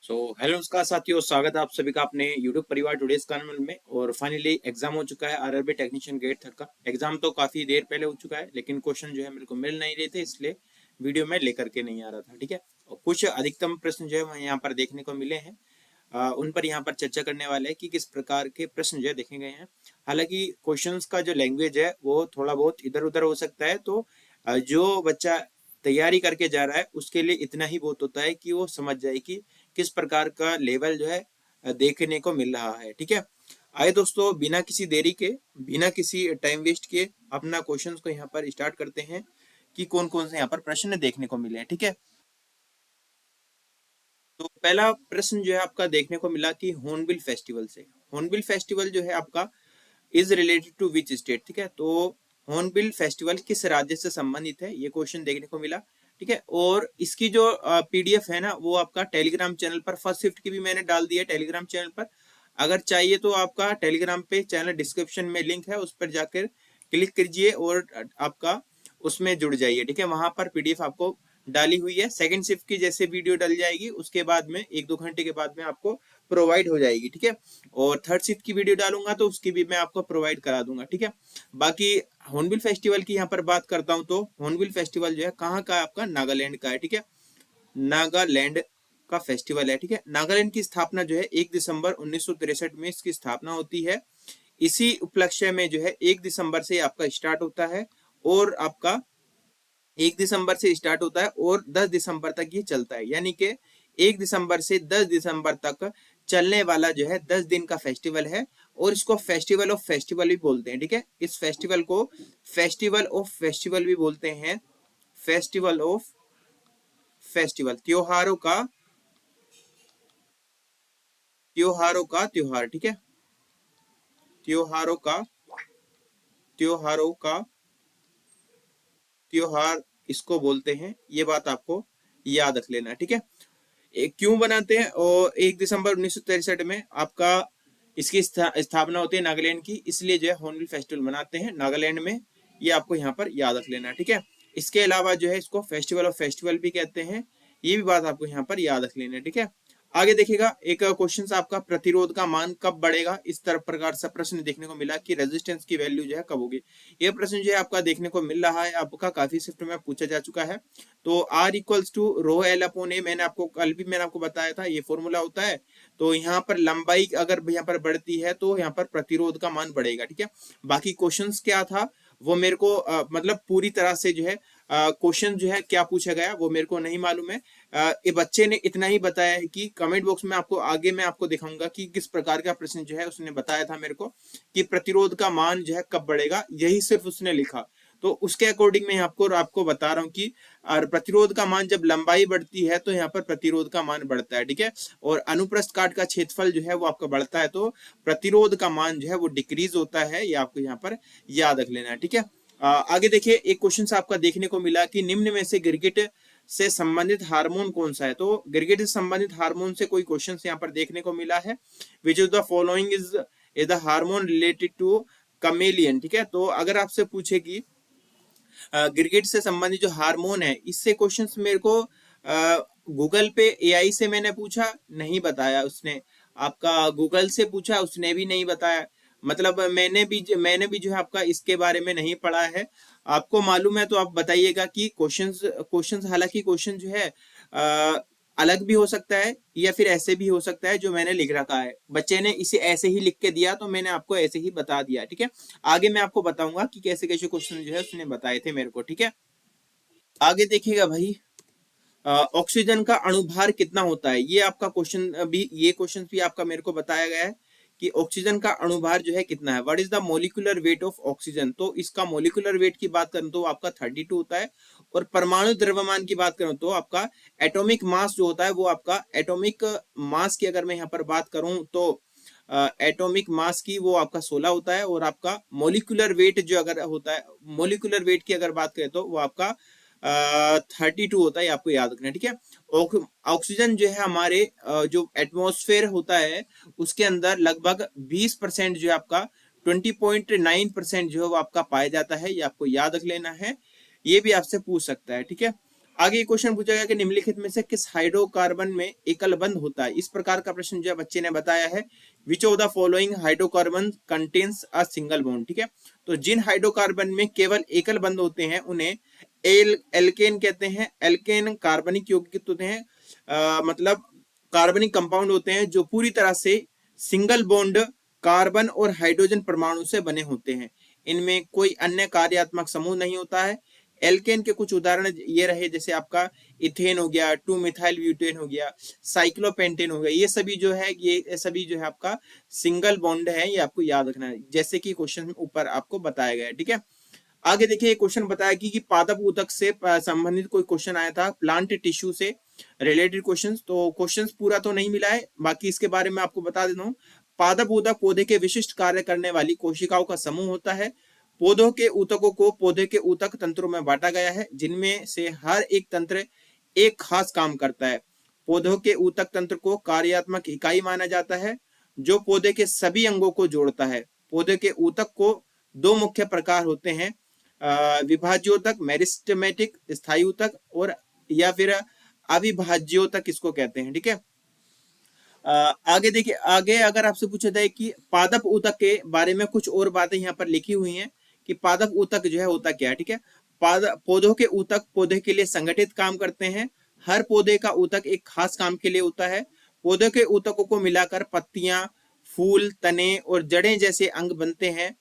Hello नमस्कार साथियों, स्वागत है आप सभी का अपने YouTube परिवार टुडेज चैनल में। और फाइनली एग्जाम हो चुका है आरआरबी टेक्नीशियन ग्रेड तक का। एग्जाम तो काफी देर पहले हो चुका है, लेकिन क्वेश्चन जो है मेरे को मिल नहीं रहे थे, इसलिए वीडियो में लेकर के नहीं आ रहा था। ठीक है, और कुछ अधिकतम प्रश्न जो है वह यहाँ पर देखने को मिले हैं। उन पर यहाँ पर चर्चा करने वाले हैं कि किस प्रकार के प्रश्न जो है देखे गए हैं। हालांकि क्वेश्चंस का जो लैंग्वेज है वो थोड़ा बहुत इधर उधर हो सकता है, तो जो बच्चा तैयारी करके जा रहा है उसके लिए इतना ही बहुत होता है कि वो समझ जाए कि किस प्रकार का लेवल जो है देखने को मिल रहा है। ठीक है, आइए दोस्तों, बिना किसी देरी के, बिना किसी टाइम वेस्ट के अपना क्वेश्चंस को यहाँ पर स्टार्ट करते हैं कि कौन कौन से यहाँ पर प्रश्न देखने को मिले हैं। ठीक है, तो पहला प्रश्न जो है आपका देखने को मिला कि हॉर्नबिल फेस्टिवल से, हॉर्नबिल फेस्टिवल जो है आपका is related to which state. ठीक है, तो हॉर्नबिल फेस्टिवल किस राज्य से संबंधित है, ये क्वेश्चन देखने को मिला। ठीक है, और इसकी जो पीडीएफ है ना, वो आपका टेलीग्राम चैनल पर फर्स्ट शिफ्ट की भी मैंने डाल दी है टेलीग्राम चैनल पर। अगर चाहिए तो आपका टेलीग्राम पे चैनल डिस्क्रिप्शन में लिंक है, उस पर जाकर क्लिक कीजिए और आपका उसमें जुड़ जाइए। ठीक है, वहां पर पीडीएफ आपको डाली हुई है। सेकंड शिफ्ट की जैसे वीडियो डल जाएगी उसके बाद में 1-2 घंटे के बाद में आपको प्रोवाइड हो जाएगी। ठीक है, और थर्ड शिफ्ट की वीडियो डालूंगा तो उसकी भी मैं आपको प्रोवाइड करा दूंगा। ठीक है, बाकी हॉर्नबिल फेस्टिवल की यहाँ पर बात करता हूँ तो हॉर्नबिल फेस्टिवल जो है कहाँ का है, आपका नागालैंड का है। ठीक है, नागालैंड का फेस्टिवल है। ठीक है, नागालैंड की स्थापना जो है 1 दिसंबर 1963 में इसकी स्थापना होती है। इसी उपलक्ष्य में जो है 1 दिसंबर से आपका स्टार्ट होता है, और आपका 1 दिसंबर से स्टार्ट होता है और 10 दिसंबर तक ये चलता है। यानी कि 1 दिसंबर से 10 दिसंबर तक चलने वाला जो है 10 दिन का फेस्टिवल है, और इसको फेस्टिवल ऑफ फेस्टिवल भी बोलते हैं। ठीक है, इस फेस्टिवल को फेस्टिवल ऑफ फेस्टिवल भी बोलते हैं। फेस्टिवल ऑफ फेस्टिवल, त्योहारों का त्योहार। ठीक है, त्योहारों का त्योहारों का त्योहार इसको बोलते हैं। ये बात आपको याद रख लेना। ठीक है, क्यों बनाते हैं, और 1 दिसंबर 1963 में आपका इसकी स्थापना होती है नागालैंड की, इसलिए जो है हॉर्नबिल फेस्टिवल मनाते हैं नागालैंड में। ये आपको यहाँ पर याद रख लेना। ठीक है, इसके अलावा जो है इसको फेस्टिवल ऑफ फेस्टिवल भी कहते हैं, ये भी बात आपको यहाँ पर याद रख लेना है। ठीक है, आगे देखिएगा, एक क्वेश्चन आपका प्रतिरोध का मान कब बढ़ेगा, इस तरह प्रकार से प्रश्न देखने को मिला कि रेजिस्टेंस की वैल्यू जो है कब होगी। यह प्रश्न जो है आपका देखने को मिल रहा है, आपका काफी शिफ्ट में पूछा जा चुका है। तो R equals to rho L upon A, मैंने आपको कल भी मैंने आपको बताया था, ये फॉर्मूला होता है। तो यहाँ पर लंबाई अगर यहाँ पर बढ़ती है तो यहाँ पर प्रतिरोध का मान बढ़ेगा। ठीक है, बाकी क्वेश्चंस क्या था वो मेरे को मतलब पूरी तरह से जो है क्वेश्चन जो है क्या पूछा गया वो मेरे को नहीं मालूम है। ये बच्चे ने इतना ही बताया है कि कमेंट बॉक्स में आपको आगे मैं आपको दिखाऊंगा कि किस प्रकार का प्रश्न जो है उसने बताया था मेरे को, कि प्रतिरोध का मान जो है कब बढ़ेगा, यही सिर्फ उसने लिखा। तो उसके अकॉर्डिंग मैं आपको बता रहा हूँ कि प्रतिरोध का मान जब लंबाई बढ़ती है तो यहाँ पर प्रतिरोध का मान बढ़ता है। ठीक है, और अनुप्रस्थ काट का क्षेत्रफल जो है वो आपका बढ़ता है, तो प्रतिरोध का मान जो है वो डिक्रीज होता है। ये आपको यहाँ पर याद रख लेना है। ठीक है, आगे देखिए, एक क्वेश्चन आपका देखने को मिला कि निम्न में से गिरगिट से संबंधित हार्मोन कौन सा है। तो गिरगिट से संबंधित हार्मोन से कोई क्वेश्चन यहाँ पर देखने को मिला है। Which is the following is the hormone related to chameleon. ठीक है, तो अगर आपसे पूछे कि गिरगिट से संबंधित जो हार्मोन है, इससे क्वेश्चंस मेरे को गूगल पे एआई से मैंने पूछा, नहीं बताया उसने। आपका गूगल से पूछा, उसने भी नहीं बताया। मतलब मैंने भी जो है आपका इसके बारे में नहीं पढ़ा है। आपको मालूम है तो आप बताइएगा कि क्वेश्चंस हालांकि क्वेश्चन जो है अलग भी हो सकता है या फिर ऐसे भी हो सकता है जो मैंने लिख रखा है। बच्चे ने इसे ऐसे ही लिख के दिया तो मैंने आपको ऐसे ही बता दिया। ठीक है, आगे मैं आपको बताऊंगा कि कैसे कैसे क्वेश्चन जो है उसने बताए थे मेरे को। ठीक है, आगे देखिएगा भाई, ऑक्सीजन का अणुभार कितना होता है, ये आपका क्वेश्चन भी आपका मेरे को बताया गया है कि ऑक्सीजन का अणुभार जो है कितना है। What is the molecular weight of oxygen, तो इसका मोलिकुलर वेट की बात करूं तो आपका 32 होता है। और परमाणु द्रव्यमान की बात करूं तो आपका एटॉमिक मास जो होता है वो आपका एटॉमिक मास की अगर मैं यहाँ पर बात करूं तो एटॉमिक मास की वो आपका 16 होता है। और आपका मोलिकुलर वेट जो अगर होता है, मोलिकुलर वेट की अगर बात करें तो वो आपका 32 होता है, आपको याद रखना है। ठीक है, ऑक्सीजन जो है हमारे जो एटमॉस्फेयर होता है उसके अंदर लगभग 20% जो है आपका 20.9% जो है वो आपका पाया जाता है, ये आपको याद रख लेना है। ये भी आपसे पूछ सकता है। ठीक है, आगे क्वेश्चन पूछा गया कि निम्नलिखित में से किस हाइड्रोकार्बन में एकल बंध होता है। इस प्रकार का प्रश्न जो है बच्चे ने बताया है, which of the following hydrocarbon contains a single bond. ठीक है, तो जिन हाइड्रोकार्बन में केवल एकल बंध होते हैं उन्हें एल्केन कहते हैं। एल्केन कार्बनिक यौगिक होते हैं, मतलब कार्बनिक कंपाउंड होते हैं जो पूरी तरह से सिंगल बॉन्ड कार्बन और हाइड्रोजन परमाणु से बने होते हैं। इनमें कोई अन्य कार्यात्मक समूह नहीं होता है। एल्केन के कुछ उदाहरण ये रहे, जैसे आपका इथेन हो गया, 2 मिथाइल ब्यूटेन हो गया, साइक्लोपेंटेन हो गया। ये सभी जो है, ये सभी जो है आपका सिंगल बॉन्ड है, ये आपको याद रखना है, जैसे कि क्वेश्चन ऊपर आपको बताया गया है। ठीक है, आगे देखिए क्वेश्चन बताया कि पादप ऊतक से संबंधित कोई क्वेश्चन आया था, प्लांट टिश्यू से रिलेटेड क्वेश्चंस। तो क्वेश्चंस पूरा तो नहीं मिला है, बाकी इसके बारे में आपको बता देता हूँ। पादप ऊतक पौधे के विशिष्ट कार्य करने वाली कोशिकाओं का समूह होता है। पौधों के ऊतकों को पौधे के ऊतक तंत्रों में बांटा गया है, जिनमें से हर एक तंत्र एक खास काम करता है। पौधों के ऊतक तंत्र को कार्यात्मक इकाई माना जाता है, जो पौधे के सभी अंगों को जोड़ता है। पौधे के ऊतक को दो मुख्य प्रकार होते हैं, विभाज्योतक मेरिस्टेमेटिक स्थायी ऊतक, और या फिर अविभाज्योतक इसको कहते हैं। ठीक है, आगे देखिए, आगे अगर आपसे पूछा जाए कि पादप ऊतक के बारे में कुछ और बातें यहाँ पर लिखी हुई हैं कि पादप ऊतक जो है होता क्या है। ठीक है, पौधों के ऊतक पौधे के लिए संगठित काम करते हैं। हर पौधे का ऊतक एक खास काम के लिए होता है। पौधे के ऊतकों को मिलाकर पत्तियां, फूल, तने और जड़ें जैसे अंग बनते हैं।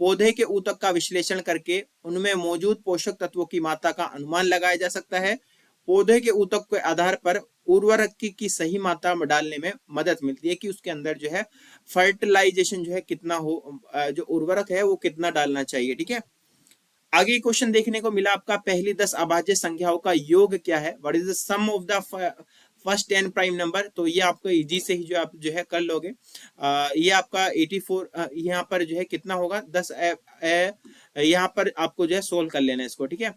पौधे के ऊतक का विश्लेषण करके उनमें मौजूद पोषक तत्वों की मात्रा का अनुमान लगाया जा सकता है। पौधे के ऊतक के आधार पर उर्वरक की सही मात्रा में डालने में मदद मिलती है, कि उसके अंदर जो है फर्टिलाइजेशन जो है कितना हो, जो उर्वरक है वो कितना डालना चाहिए। ठीक है, आगे क्वेश्चन देखने को मिला आपका, पहली 10 अभाज्य संख्याओं का योग क्या है, what is the sum of the first 10 prime number. तो ये आपको इजी से ही जो आप जो है कर लोगे। ये आपका 84, यहाँ पर जो है कितना होगा 10, यहाँ पर आपको जो है सोल्व कर लेना है इसको। ठीक है,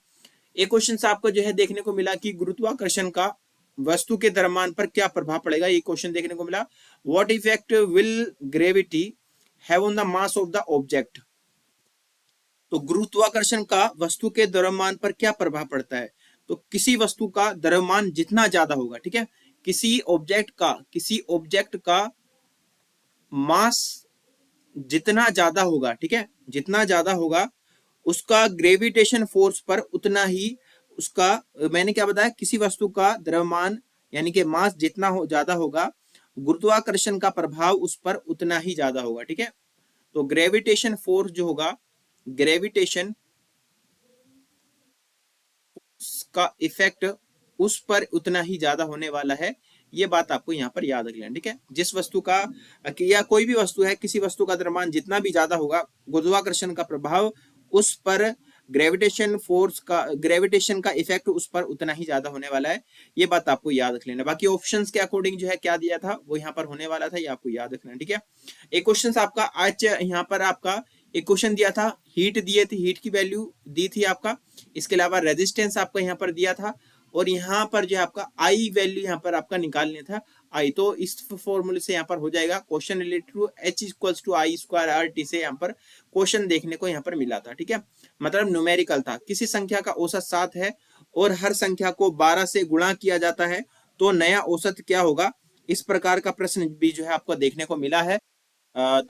एक क्वेश्चन से आपको जो है देखने को मिला कि गुरुत्वाकर्षण का वस्तु के द्रव्यमान पर क्या प्रभाव पड़ेगा। ये क्वेश्चन देखने को मिला, what effect will gravity have on the mass of the object. तो गुरुत्वाकर्षण का वस्तु के द्रव्यमान पर क्या प्रभाव पड़ता है। तो किसी वस्तु का द्रव्यमान जितना ज्यादा होगा, ठीक है, किसी ऑब्जेक्ट का मास जितना ज्यादा होगा, ठीक है, जितना ज्यादा होगा उसका ग्रेविटेशन फोर्स पर उतना ही उसका, मैंने क्या बताया, किसी वस्तु का द्रव्यमान यानी कि मास जितना ज्यादा होगा, गुरुत्वाकर्षण का प्रभाव उस पर उतना ही ज्यादा होगा। ठीक है, तो ग्रेविटेशन फोर्स जो होगा, ग्रेविटेशन का इफेक्ट उस पर उतना ही ज्यादा होने वाला है। ये बात आपको यहाँ पर याद रख लेना। ठीक है, जिस वस्तु का या कोई भी वस्तु है, किसी वस्तु का द्रव्यमान जितना भी ज्यादा होगा, गुरुत्वाकर्षण का प्रभाव उस पर, ग्रेविटेशन का इफेक्ट उस पर उतना ही ज्यादा होने वाला है। ये बात आपको याद रख लेना। बाकी ऑप्शंस के अकॉर्डिंग जो है क्या दिया था वो यहाँ पर होने वाला था, ये आपको याद रखना। ठीक है, एक क्वेश्चन आपका आज यहाँ पर आपका एक क्वेश्चन दिया था, हीट दिए थे, हीट की वैल्यू दी थी आपका, इसके अलावा रेजिस्टेंस आपका यहाँ पर दिया था, और यहाँ पर जो आपका आई वैल्यू यहाँ पर आपका निकालने था, आई। तो इस फॉर्मूले से यहाँ पर हो जाएगा question related to H equals to I square R T से यहाँ पर क्वेश्चन देखने को यहाँ पर मिला था। ठीक है, मतलब न्यूमेरिकल था, किसी संख्या का औसत 7 है और हर संख्या को 12 से गुणा किया जाता है तो नया औसत क्या होगा। इस प्रकार का प्रश्न भी जो है आपको देखने को मिला है।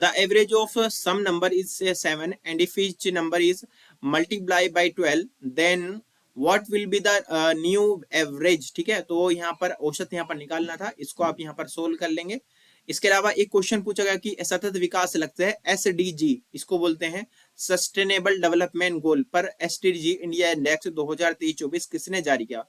The average of some number is 7 and if each number is multiplied by 12 then what will be the new average। ठीक है, तो यहाँ पर औसत यहाँ पर निकालना था, इसको आप यहाँ पर सोल्व कर लेंगे। इसके अलावा एक क्वेश्चन पूछा गया कि सतत विकास लक्ष्य है SDG, इसको बोलते हैं सस्टेनेबल डेवलपमेंट गोल, पर SDG इंडिया इंडेक्स 2023-24 किसने जारी किया।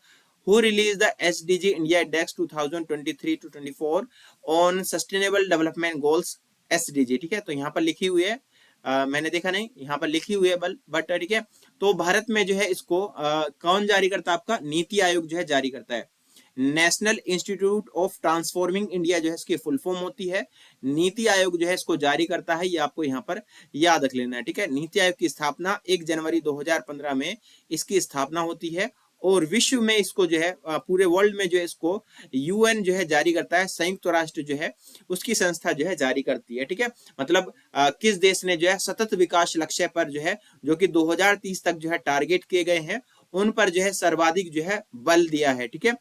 Who released the SDG India Index 2023-24 on Sustainable Development Goals SDG। ठीक है, तो यहाँ पर लिखी हुई है, मैंने देखा नहीं, यहाँ पर लिखी हुई है बट ठीक है, तो भारत में जो है इसको कौन जारी करता है, आपका नीति आयोग जो है जारी करता है। National institute of transforming India जो है इसकी फुल फॉर्म होती है, नीति आयोग जो है इसको जारी करता है, ये आपको यहाँ पर याद रख लेना है। ठीक है, नीति आयोग की स्थापना 1 जनवरी 2015 में इसकी स्थापना होती है, और विश्व में इसको जो है पूरे वर्ल्ड में जो है इसको यूएन जो है जारी करता है, संयुक्त राष्ट्र जो है उसकी संस्था जो है जारी करती है। ठीक है, मतलब किस देश ने जो है सतत विकास लक्ष्य पर जो है, जो कि 2030 तक जो है टारगेट किए गए हैं, उन पर जो है सर्वाधिक जो है बल दिया है। ठीक है,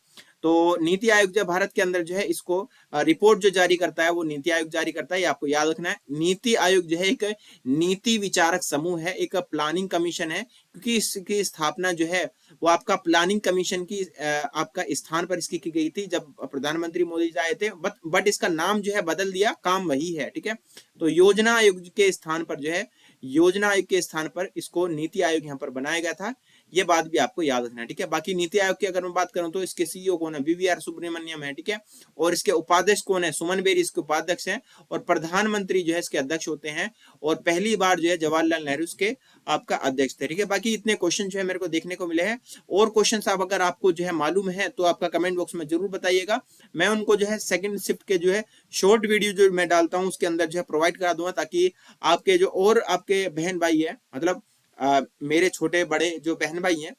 तो नीति आयोग जो भारत के अंदर जो है इसको रिपोर्ट जो जारी करता है वो नीति आयोग जारी करता है, ये आपको याद रखना है। नीति आयोग जो है एक नीति विचारक समूह है, एक प्लानिंग कमीशन है, क्योंकि इसकी स्थापना जो है वो आपका प्लानिंग कमीशन की आपका स्थान पर इसकी की गई थी जब प्रधानमंत्री मोदी जी आए थे, बट इसका नाम जो है बदल दिया, काम वही है। ठीक है, तो योजना आयोग के स्थान पर जो है, योजना आयोग के स्थान पर इसको नीति आयोग यहाँ पर बनाया गया था, ये बात भी आपको याद रखना है। ठीक है, बाकी नीति आयोग की अगर मैं बात करूं तो इसके सीईओ कौन है, वीवीआर सुब्रमण्यम है। ठीक है, और इसके उपाध्यक्ष कौन है, सुमन बेरी इसके उपाध्यक्ष हैं, और प्रधानमंत्री जो है इसके अध्यक्ष होते हैं, और पहली बार जो है जवाहरलाल नेहरू इसके आपका अध्यक्ष थे। ठीक है, बाकी इतने क्वेश्चन जो है मेरे को देखने को मिले हैं, और क्वेश्चन आप अगर आपको जो है मालूम है तो आपका कमेंट बॉक्स में जरूर बताइएगा, मैं उनको जो है सेकंड शिफ्ट के जो है शॉर्ट वीडियो जो मैं डालता हूं उसके अंदर जो है प्रोवाइड करा दूंगा, ताकि आपके जो और आपके बहन भाई है, मतलब मेरे छोटे बड़े जो बहन भाई हैं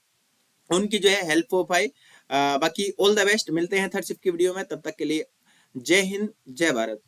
उनकी जो है हेल्प हो पाए। बाकी ऑल द बेस्ट, मिलते हैं थर्ड शिफ्ट की वीडियो में, तब तक के लिए जय हिंद जय भारत।